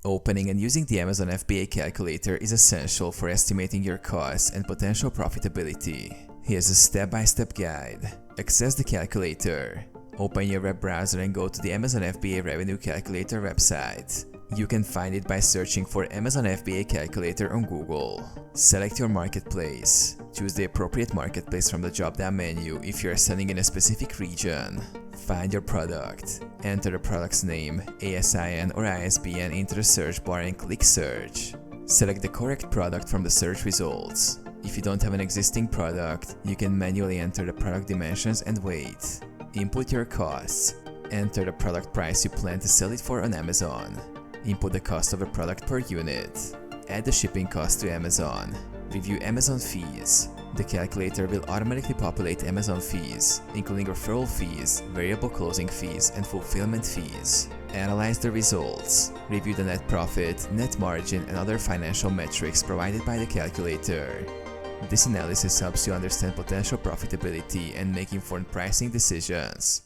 Opening and using the Amazon FBA calculator is essential for estimating your costs and potential profitability. Here's a step-by-step guide. Access the calculator. Open your web browser and go to the Amazon FBA Revenue Calculator website. You can find it by searching for Amazon FBA Calculator on Google. Select your marketplace. Choose the appropriate marketplace from the drop-down menu if you are selling in a specific region. Find your product. Enter the product's name, ASIN or ISBN into the search bar and click Search. Select the correct product from the search results. If you don't have an existing product, you can manually enter the product dimensions and weight. Input your costs. Enter the product price you plan to sell it for on Amazon. Input the cost of a product per unit. Add the shipping cost to Amazon. Review Amazon fees. The calculator will automatically populate Amazon fees, including referral fees, variable closing fees, and fulfillment fees. Analyze the results. Review the net profit, net margin, and other financial metrics provided by the calculator. This analysis helps you understand potential profitability and make informed pricing decisions.